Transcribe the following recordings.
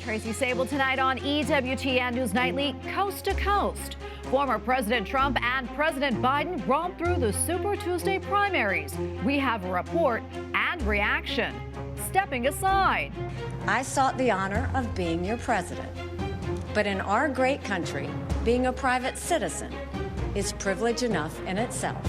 Tracy Sabol tonight on EWTN News Nightly, Coast to Coast. Former President Trump and President Biden romped through the Super Tuesday primaries. We have a report and reaction. Stepping aside. I sought the honor of being your president. But in our great country, being a private citizen is privilege enough in itself.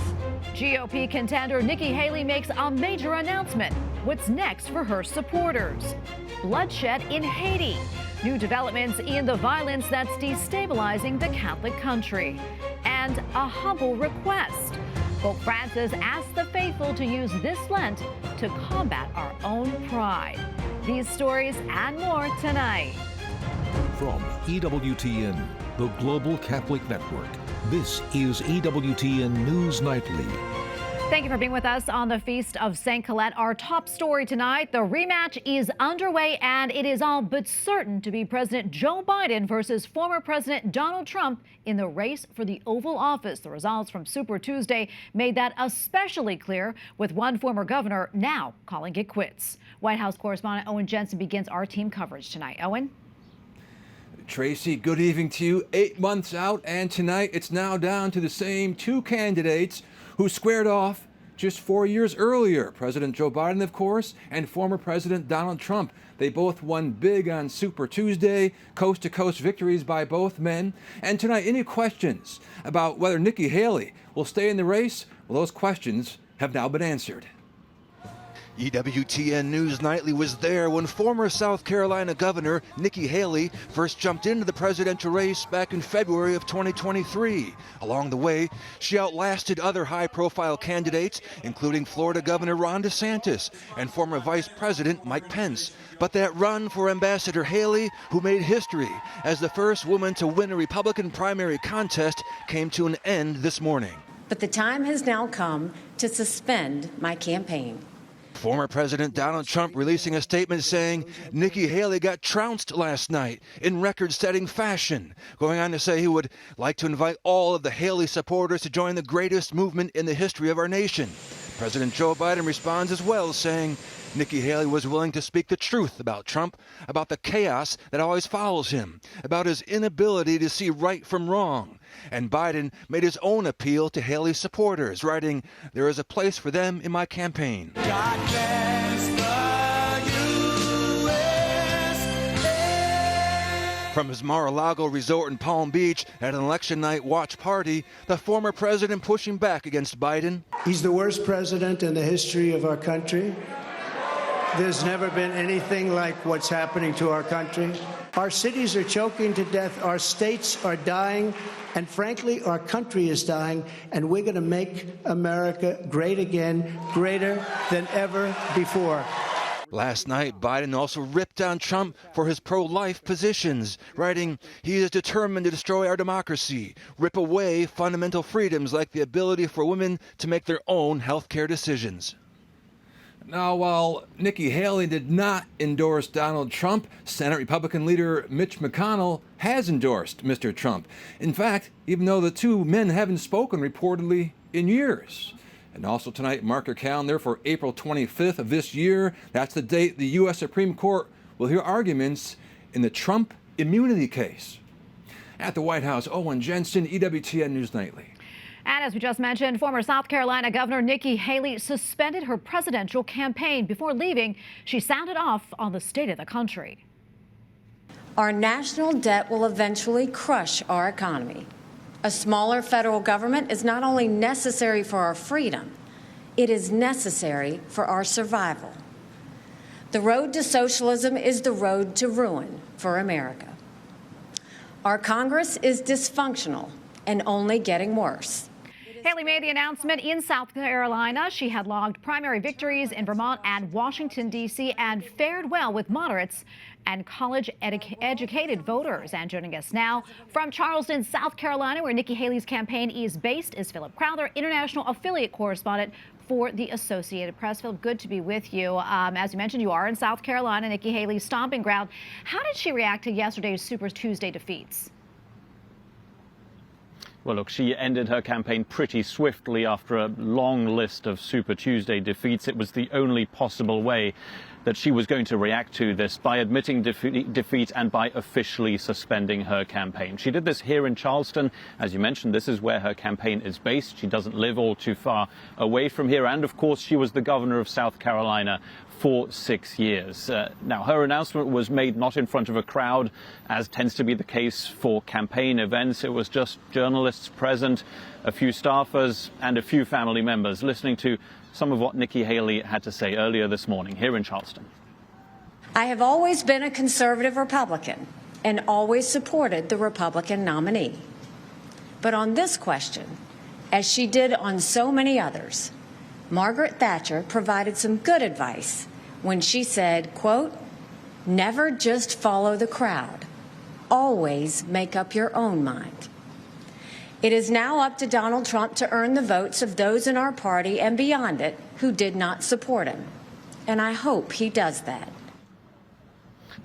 GOP contender Nikki Haley makes a major announcement. What's next for her supporters? Bloodshed in Haiti. New developments in the violence that's destabilizing the Catholic country. And a humble request. Pope Francis asked the faithful to use this Lent to combat our own pride. These stories and more tonight. From EWTN, the Global Catholic Network, this is EWTN News Nightly. Thank you for being with us on the Feast of St. Colette. Our top story tonight, the rematch is underway and it is all but certain to be President Joe Biden versus former President Donald Trump in the race for the Oval Office. The results from Super Tuesday made that especially clear, with one former governor now calling it quits. White House correspondent Owen Jensen begins our team coverage tonight. Owen? Tracy, good evening to you. 8 months out, and tonight it's now down to the same two candidates who squared off just 4 years earlier. President Joe Biden, of course, and former President Donald Trump. They both won big on Super Tuesday, coast-to-coast victories by both men. And tonight, any questions about whether Nikki Haley will stay in the race? Well, those questions have now been answered. EWTN News Nightly was there when former South Carolina Governor Nikki Haley first jumped into the presidential race back in February of 2023. Along the way, she outlasted other high-profile candidates, including Florida Governor Ron DeSantis and former Vice President Mike Pence. But that run for Ambassador Haley, who made history as the first woman to win a Republican primary contest, came to an end this morning. But the time has now come to suspend my campaign. Former President Donald Trump releasing a statement saying Nikki Haley got trounced last night in record-setting fashion, going on to say he would like to invite all of the Haley supporters to join the greatest movement in the history of our nation. President Joe Biden responds as well, saying Nikki Haley was willing to speak the truth about Trump, about the chaos that always follows him, about his inability to see right from wrong. And Biden made his own appeal to Haley's supporters, writing, "There is a place for them in my campaign." God bless the USA. From his Mar-a-Lago resort in Palm Beach at an election night watch party, the former president pushing back against Biden. He's the worst president in the history of our country. There's never been anything like what's happening to our country. Our cities are choking to death. Our states are dying. And frankly, our country is dying. And we're going to make America great again, greater than ever before. Last night, Biden also ripped on Trump for his pro-life positions, writing, "He is determined to destroy our democracy, rip away fundamental freedoms like the ability for women to make their own health care decisions." Now, while Nikki Haley did not endorse Donald Trump, Senate Republican leader Mitch McConnell has endorsed Mr. Trump. In fact, even though the two men haven't spoken reportedly in years. And also tonight, mark your calendar for April 25th of this year. That's the date the U.S. Supreme Court will hear arguments in the Trump immunity case. At the White House, Owen Jensen, EWTN News Nightly. And as we just mentioned, former South Carolina Governor Nikki Haley suspended her presidential campaign. Before leaving, she sounded off on the state of the country. Our national debt will eventually crush our economy. A smaller federal government is not only necessary for our freedom, it is necessary for our survival. The road to socialism is the road to ruin for America. Our Congress is dysfunctional and only getting worse. Haley made the announcement in South Carolina. She had logged primary victories in Vermont and Washington, D.C., and fared well with moderates and college-educated voters. And joining us now from Charleston, South Carolina, where Nikki Haley's campaign is based, is Philip Crowther, international affiliate correspondent for the Associated Press. Philip, good to be with you. As you mentioned, you are in South Carolina, Nikki Haley's stomping ground. How did she react to yesterday's Super Tuesday defeats? Well, look, she ended her campaign pretty swiftly after a long list of Super Tuesday defeats. It was the only possible way that she was going to react to this by admitting defeat and by officially suspending her campaign. She did this here in Charleston. As you mentioned, this is where her campaign is based. She doesn't live all too far away from here. And of course, she was the governor of South Carolina for 6 years. Now, her announcement was made not in front of a crowd, as tends to be the case for campaign events. It was just journalists present, a few staffers, and a few family members listening to some of what Nikki Haley had to say earlier this morning here in Charleston. I have always been a conservative Republican and always supported the Republican nominee. But on this question, as she did on so many others, Margaret Thatcher provided some good advice when she said, quote, "Never just follow the crowd. Always make up your own mind." It is now up to Donald Trump to earn the votes of those in our party and beyond it who did not support him. And I hope he does that.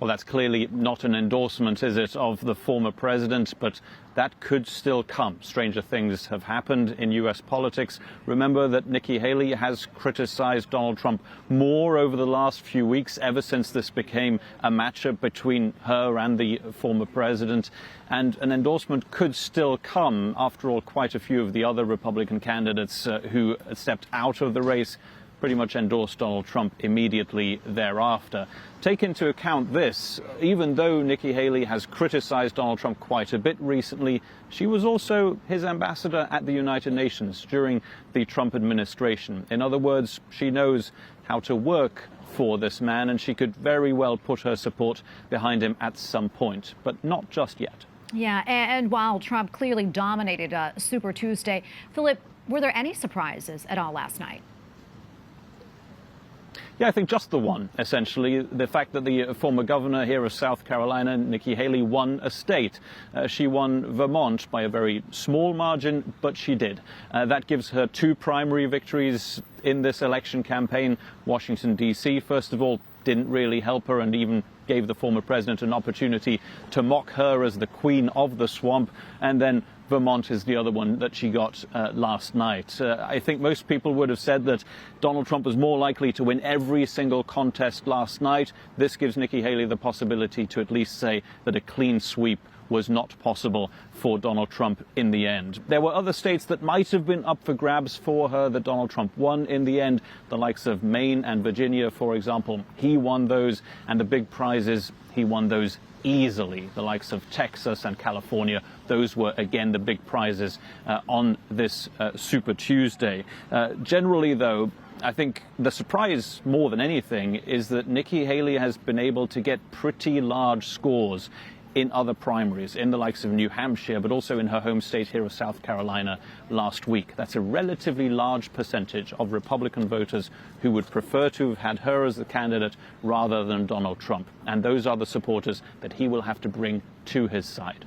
Well, that's clearly not an endorsement, is it, of the former president, but that could still come. Stranger things have happened in U.S. politics. Remember that Nikki Haley has criticized Donald Trump more over the last few weeks, ever since this became a matchup between her and the former president. And an endorsement could still come. After all, quite a few of the other Republican candidates who stepped out of the race pretty much endorsed Donald Trump immediately thereafter. Take into account this, even though Nikki Haley has criticized Donald Trump quite a bit recently, she was also his ambassador at the United Nations during the Trump administration. In other words, she knows how to work for this man, and she could very well put her support behind him at some point, but not just yet. Yeah, and while Trump clearly dominated Super Tuesday, Philip, were there any surprises at all last night? Yeah, I think just the one, essentially. The fact that the former governor here of South Carolina, Nikki Haley, won a state. She won Vermont by a very small margin, but she did. That gives her two primary victories in this election campaign. Washington, D.C., first of all, didn't really help her and even gave the former president an opportunity to mock her as the queen of the swamp. And then Vermont is the other one that she got last night. I think most people would have said that Donald Trump was more likely to win every single contest last night. This gives Nikki Haley the possibility to at least say that a clean sweep was not possible for Donald Trump in the end. There were other states that might have been up for grabs for her that Donald Trump won in the end, the likes of Maine and Virginia, for example. He won those, and the big prizes, he won those easily. The likes of Texas and California, those were again the big prizes on this Super Tuesday. Generally, though, I think the surprise more than anything is that Nikki Haley has been able to get pretty large scores in other primaries, in the likes of New Hampshire, but also in her home state here of South Carolina last week. That's a relatively large percentage of Republican voters who would prefer to have had her as the candidate rather than Donald Trump. And those are the supporters that he will have to bring to his side.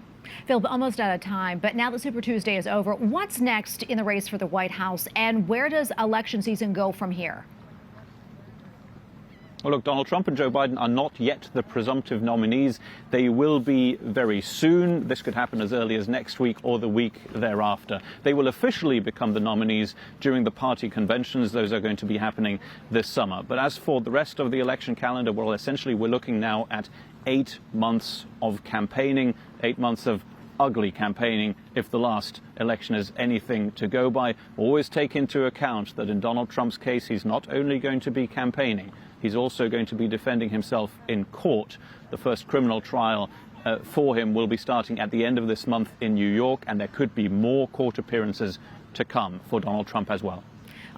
Phil, almost out of time, but now that Super Tuesday is over, what's next in the race for the White House, and where does election season go from here? Well, look, Donald Trump and Joe Biden are not yet the presumptive nominees. They will be very soon. This could happen as early as next week or the week thereafter. They will officially become the nominees during the party conventions. Those are going to be happening this summer. But as for the rest of the election calendar, well, essentially we're looking now at 8 months of campaigning, 8 months of ugly campaigning, if the last election is anything to go by. Always take into account that in Donald Trump's case, he's not only going to be campaigning, he's also going to be defending himself in court. The first criminal trial for him will be starting at the end of this month in New York, and there could be more court appearances to come for Donald Trump as well.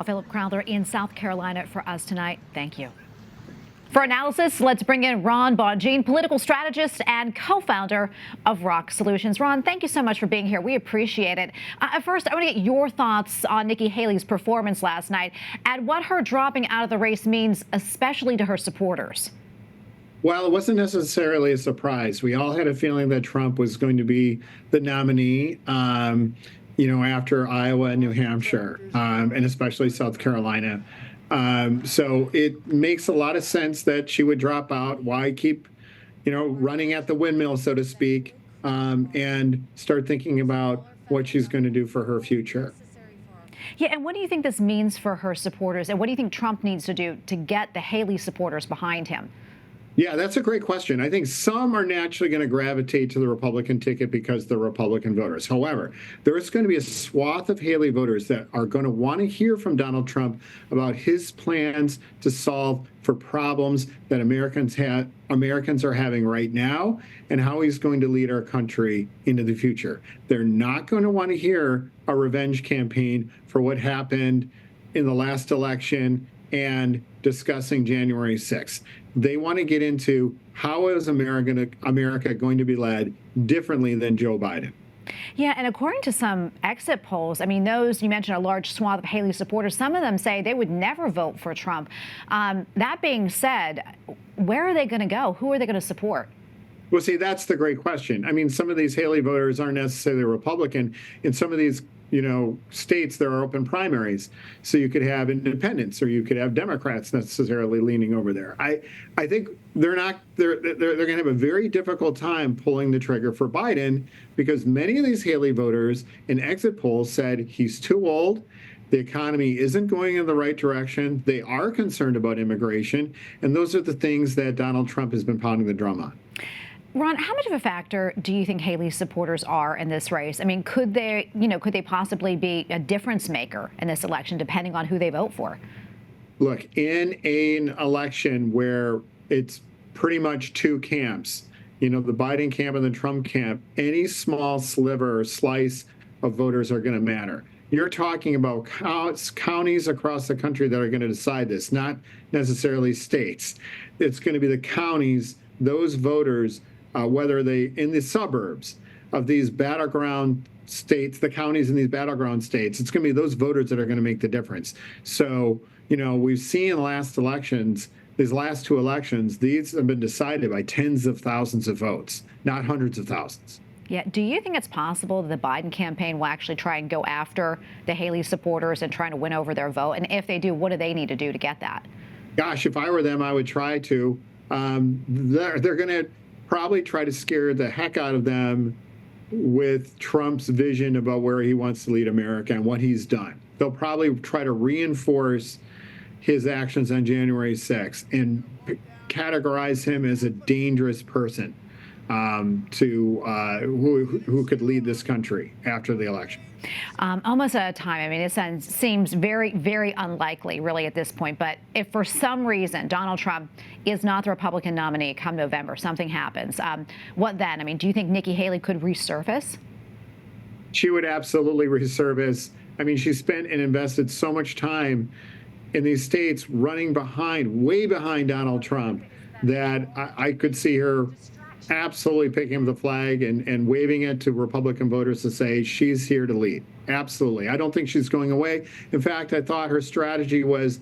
Philip Crowther in South Carolina for us tonight. Thank you. For analysis, let's bring in Ron Bongine, political strategist and co-founder of Rock Solutions. Ron, thank you so much for being here. We appreciate it. First, I want to get your thoughts on Nikki Haley's performance last night and what her dropping out of the race means, especially to her supporters. Well, it wasn't necessarily a surprise. We all had a feeling that Trump was going to be the nominee, after Iowa and New Hampshire, and especially South Carolina. So it makes a lot of sense that she would drop out. Why keep, running at the windmill, so to speak, and start thinking about what she's going to do for her future. Yeah, and what do you think this means for her supporters? And what do you think Trump needs to do to get the Haley supporters behind him? Yeah, that's a great question. I think some are naturally going to gravitate to the Republican ticket because they're Republican voters. However, there is going to be a swath of Haley voters that are going to want to hear from Donald Trump about his plans to solve for problems that Americans are having right now and how he's going to lead our country into the future. They're not going to want to hear a revenge campaign for what happened in the last election and discussing January 6th. They want to get into how is America going to be led differently than Joe Biden. Yeah, and according to some exit polls, I mean, those, you mentioned a large swath of Haley supporters, some of them say they would never vote for Trump. That being said, where are they going to go? Who are they going to support? Well, see, that's the great question. I mean, some of these Haley voters aren't necessarily Republican. In some of these states, there are open primaries. So you could have independents or you could have Democrats necessarily leaning over there. I think they're going to have a very difficult time pulling the trigger for Biden because many of these Haley voters in exit polls said he's too old. The economy isn't going in the right direction. They are concerned about immigration. And those are the things that Donald Trump has been pounding the drum on. Ron, how much of a factor do you think Haley's supporters are in this race? I mean, could they possibly be a difference maker in this election, depending on who they vote for? Look, in an election where it's pretty much two camps, the Biden camp and the Trump camp, any small sliver or slice of voters are going to matter. You're talking about counties across the country that are going to decide this, not necessarily states. It's going to be the counties, those voters, whether they in the suburbs of these battleground states, the counties in these battleground states, it's going to be those voters that are going to make the difference. So, we've seen in the last elections, these last two elections, these have been decided by tens of thousands of votes, not hundreds of thousands. Yeah. Do you think it's possible that the Biden campaign will actually try and go after the Haley supporters and trying to win over their vote? And if they do, what do they need to do to get that? Gosh, if I were them, I would try to. They're going to probably try to scare the heck out of them with Trump's vision about where he wants to lead America and what he's done. They'll probably try to reinforce his actions on January 6th and categorize him as a dangerous person who could lead this country after the election. Almost out of time. I mean, it seems very, very unlikely, really, at this point. But if for some reason Donald Trump is not the Republican nominee come November, something happens, what then? I mean, do you think Nikki Haley could resurface? She would absolutely resurface. I mean, she spent and invested so much time in these states running way behind Donald Trump, that I could see her absolutely picking up the flag and waving it to Republican voters to say she's here to lead. Absolutely. I don't think she's going away. In fact, I thought her strategy was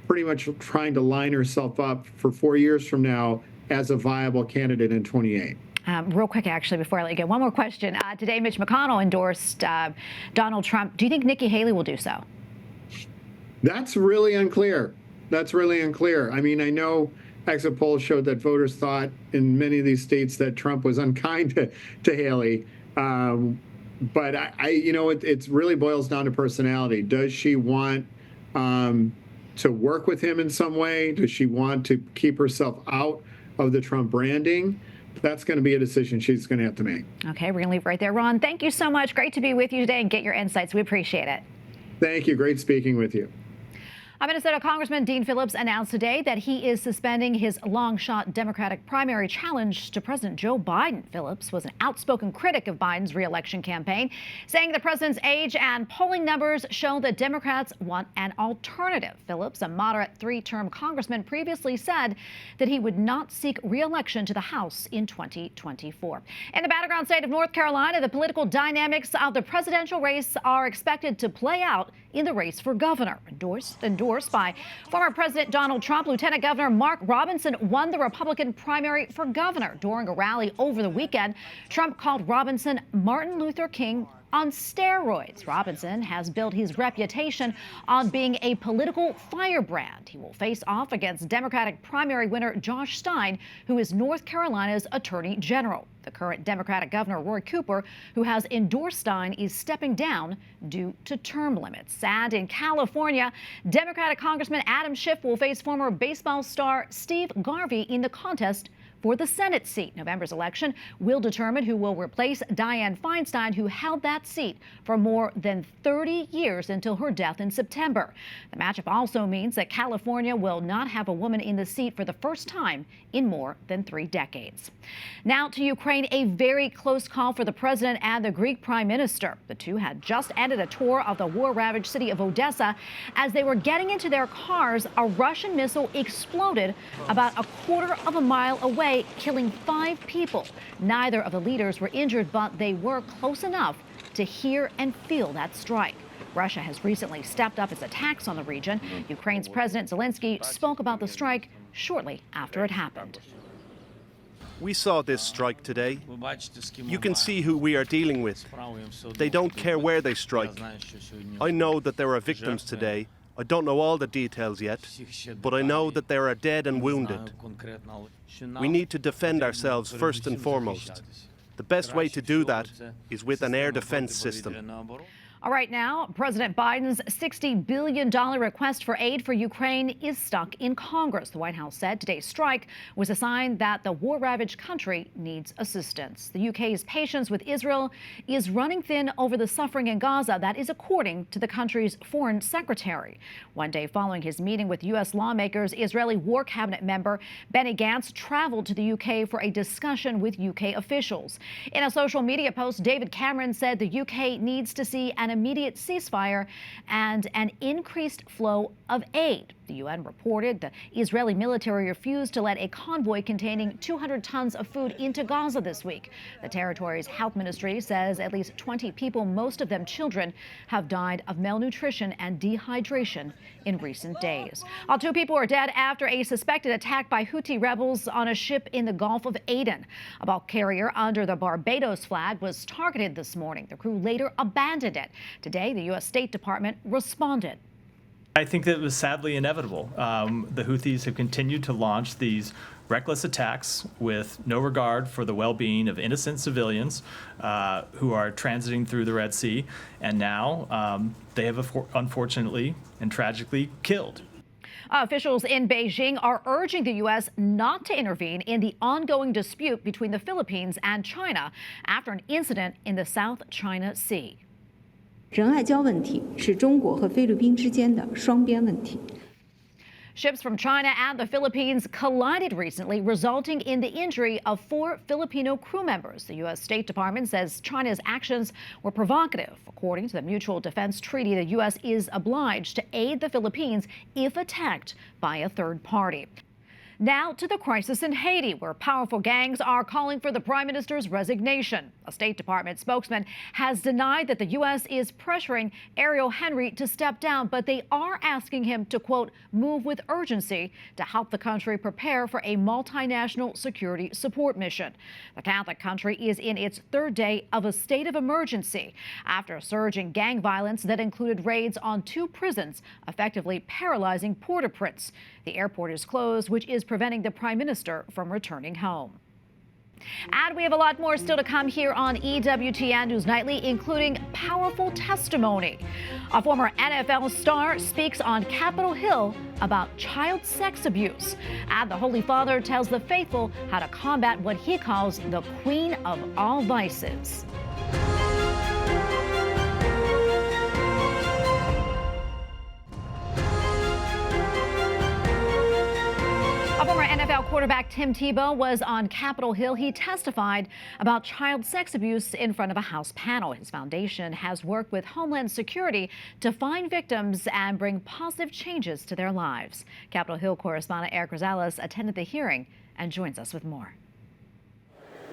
pretty much trying to line herself up for 4 years from now as a viable candidate in 28. Real quick, actually, before I let you go, one more question. Today, Mitch McConnell endorsed Donald Trump. Do you think Nikki Haley will do so? That's really unclear. I mean, I know exit polls showed that voters thought in many of these states that Trump was unkind to Haley. But it really boils down to personality. Does she want to work with him in some way? Does she want to keep herself out of the Trump branding? That's going to be a decision she's going to have to make. Okay, we're going to leave it right there. Ron, thank you so much. Great to be with you today and get your insights. We appreciate it. Thank you. Great speaking with you. Minnesota Congressman Dean Phillips announced today that he is suspending his long-shot Democratic primary challenge to President Joe Biden. Phillips was an outspoken critic of Biden's re-election campaign, saying the president's age and polling numbers show that Democrats want an alternative. Phillips, a moderate three-term congressman, previously said that he would not seek re-election to the House in 2024. In the battleground state of North Carolina, the political dynamics of the presidential race are expected to play out in the race for governor. Endorsed by former President Donald Trump, Lieutenant Governor Mark Robinson won the Republican primary for governor. During a rally over the weekend, Trump called Robinson Martin Luther King on steroids. Robinson has built his reputation on being a political firebrand. He will face off against Democratic primary winner Josh Stein, who is North Carolina's Attorney General. The current Democratic governor, Roy Cooper, who has endorsed Stein, is stepping down due to term limits. And in California, Democratic Congressman Adam Schiff will face former baseball star Steve Garvey in the contest for the Senate seat. November's election will determine who will replace Dianne Feinstein, who held that seat for more than 30 years until her death in September. The matchup also means that California will not have a woman in the seat for the first time in more than 3 decades. Now to Ukraine, a very close call for the president and the Greek prime minister. The two had just ended a tour of the war-ravaged city of Odessa. As they were getting into their cars, a Russian missile exploded about a quarter of a mile away, killing 5 people. Neither of the leaders were injured, but they were close enough to hear and feel that strike. Russia has recently stepped up its attacks on the region. Ukraine's President Zelensky spoke about the strike shortly after it happened. We saw this strike today. You can see who we are dealing with. They don't care where they strike. I know that there are victims today. I don't know all the details yet, but I know that there are dead and wounded. We need to defend ourselves first and foremost. The best way to do that is with an air defense system. All right, now, President Biden's $60 billion request for aid for Ukraine is stuck in Congress. The White House said today's strike was a sign that the war-ravaged country needs assistance. The UK's patience with Israel is running thin over the suffering in Gaza. That is according to the country's foreign secretary. One day following his meeting with U.S. lawmakers, Israeli War Cabinet member Benny Gantz traveled to the UK for a discussion with UK officials. In a social media post, David Cameron said the UK needs to see an immediate ceasefire and an increased flow of aid. The UN reported the Israeli military refused to let a convoy containing 200 tons of food into Gaza this week. The territory's health ministry says at least 20 people, most of them children, have died of malnutrition and dehydration in recent days. All 2 people are dead after a suspected attack by Houthi rebels on a ship in the Gulf of Aden. A bulk carrier under the Barbados flag was targeted this morning. The crew later abandoned it. Today, the U.S. State Department responded. I think that it was sadly inevitable. The Houthis have continued to launch these reckless attacks with no regard for the well-being of innocent civilians who are transiting through the Red Sea, and now they have unfortunately and tragically killed. Officials in Beijing are urging the U.S. not to intervene in the ongoing dispute between the Philippines and China after an incident in the South China Sea. 仁爱礁问题是中国和菲律宾之间的双边问题。 Ships from China and the Philippines collided recently, resulting in the injury of 4 Filipino crew members. The U.S. State Department says China's actions were provocative. According to the Mutual Defense Treaty, the U.S. is obliged to aid the Philippines if attacked by a third party. Now to the crisis in Haiti, where powerful gangs are calling for the prime minister's resignation. A State Department spokesman has denied that the U.S. is pressuring Ariel Henry to step down, but they are asking him to, quote, move with urgency to help the country prepare for a multinational security support mission. The Catholic country is in its 3rd day of a state of emergency after a surge in gang violence that included raids on 2 prisons, effectively paralyzing Port-au-Prince. The airport is closed, which is preventing the prime minister from returning home. And we have a lot more still to come here on EWTN News Nightly, including powerful testimony. A former NFL star speaks on Capitol Hill about child sex abuse. And the Holy Father tells the faithful how to combat what he calls the queen of all vices. Former NFL quarterback Tim Tebow was on Capitol Hill. He testified about child sex abuse in front of a House panel. His foundation has worked with Homeland Security to find victims and bring positive changes to their lives. Capitol Hill correspondent Eric Rosales attended the hearing and joins us with more.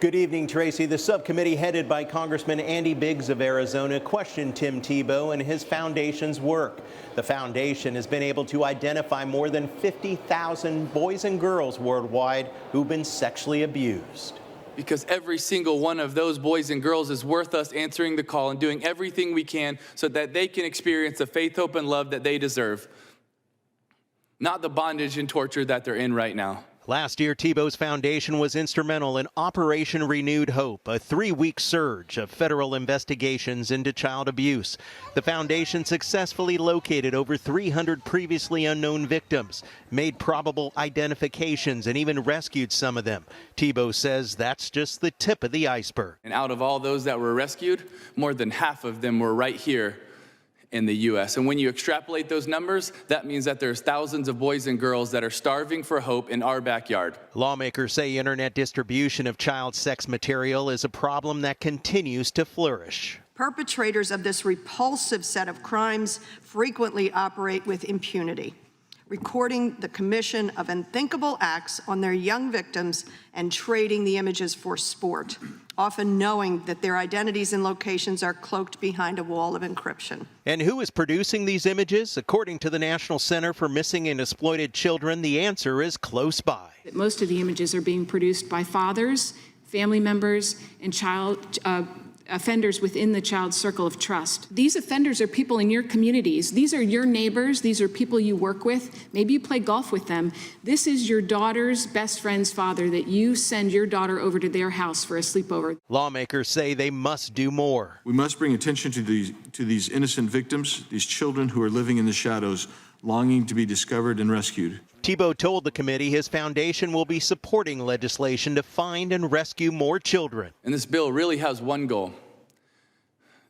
Good evening, Tracy. The subcommittee headed by Congressman Andy Biggs of Arizona questioned Tim Tebow and his foundation's work. The foundation has been able to identify more than 50,000 boys and girls worldwide who've been sexually abused. because every single one of those boys and girls is worth us answering the call and doing everything we can so that they can experience the faith, hope, and love that they deserve, not the bondage and torture that they're in right now. Last year, Tebow's foundation was instrumental in Operation Renewed Hope, a 3-week surge of federal investigations into child abuse. The foundation successfully located over 300 previously unknown victims, made probable identifications, and even rescued some of them. Tebow says that's just the tip of the iceberg. And out of all those that were rescued, more than half of them were right here in the U.S. And when you extrapolate those numbers, that means that there's thousands of boys and girls that are starving for hope in our backyard. Lawmakers say internet distribution of child sex material is a problem that continues to flourish. Perpetrators of this repulsive set of crimes frequently operate with impunity, recording the commission of unthinkable acts on their young victims and trading the images for sport, often knowing that their identities and locations are cloaked behind a wall of encryption. And who is producing these images? According to the National Center for Missing and Exploited Children, the answer is close by. Most of the images are being produced by fathers, family members, and child offenders within the child's circle of trust. These offenders are people in your communities. These are your neighbors. These are people you work with. Maybe you play golf with them. This is your daughter's best friend's father that you send your daughter over to their house for a sleepover. Lawmakers say they must do more. We must bring attention to these innocent victims, these children who are living in the shadows, longing to be discovered and rescued. Tebow told the committee his foundation will be supporting legislation to find and rescue more children. And this bill really has one goal: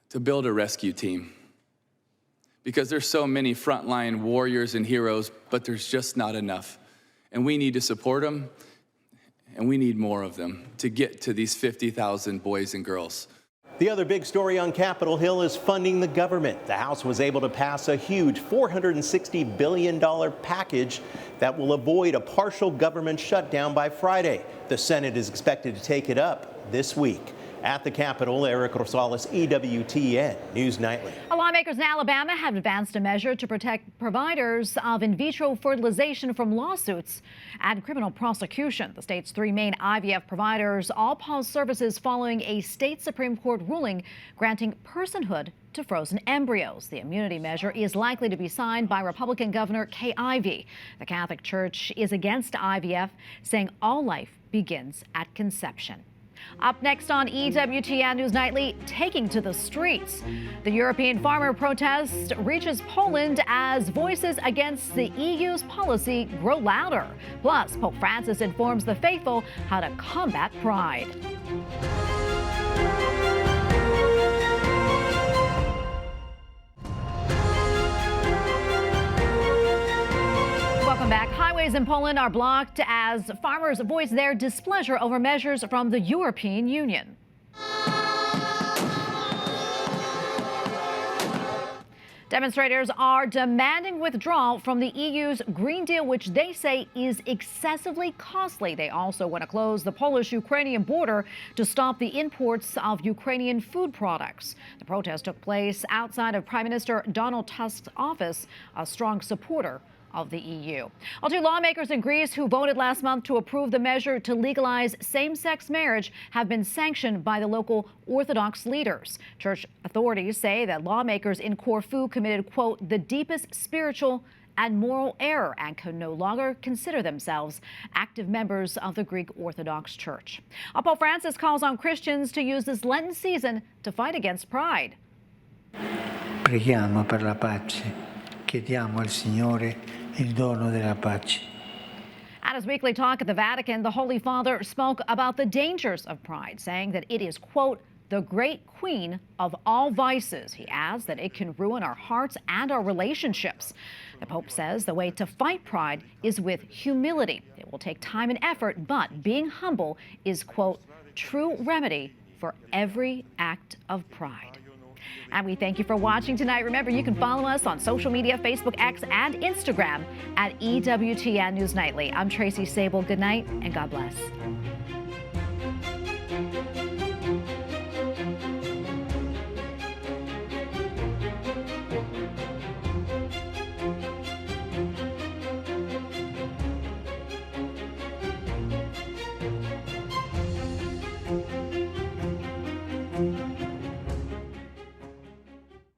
to build a rescue team. Because there's so many frontline warriors and heroes, but there's just not enough. And we need to support them, and we need more of them to get to these 50,000 boys and girls. The other big story on Capitol Hill is funding the government. The House was able to pass a huge $460 billion package that will avoid a partial government shutdown by Friday. The Senate is expected to take it up this week. At the Capitol, Eric Rosales, EWTN News Nightly. Lawmakers in Alabama have advanced a measure to protect providers of in vitro fertilization from lawsuits and criminal prosecution. The state's 3 main IVF providers all paused services following a state Supreme Court ruling granting personhood to frozen embryos. The immunity measure is likely to be signed by Republican Governor Kay Ivey. The Catholic Church is against IVF, saying all life begins at conception. Up next on EWTN News Nightly, taking to the streets. The European farmer protest reaches Poland as voices against the EU's policy grow louder. Plus, Pope Francis informs the faithful how to combat pride. Welcome back. Highways in Poland are blocked as farmers voice their displeasure over measures from the European Union. Demonstrators are demanding withdrawal from the EU's Green Deal, which they say is excessively costly. They also want to close the Polish-Ukrainian border to stop the imports of Ukrainian food products. The protest took place outside of Prime Minister Donald Tusk's office, a strong supporter of the EU. Well, 2 lawmakers in Greece who voted last month to approve the measure to legalize same-sex marriage have been sanctioned by the local Orthodox leaders. Church authorities say that lawmakers in Corfu committed, quote, the deepest spiritual and moral error and can no longer consider themselves active members of the Greek Orthodox Church. Pope Francis calls on Christians to use this Lenten season to fight against pride. Preghiamo per la pace. Chiediamo al Signore il dono della pace. At his weekly talk at the Vatican, the Holy Father spoke about the dangers of pride, saying that it is, quote, the great queen of all vices. He adds that it can ruin our hearts and our relationships. The Pope says the way to fight pride is with humility. It will take time and effort, but being humble is, quote, true remedy for every act of pride. And we thank you for watching tonight. Remember, you can follow us on social media, Facebook, X, and Instagram at EWTN News Nightly. I'm Tracy Sabol. Good night and God bless.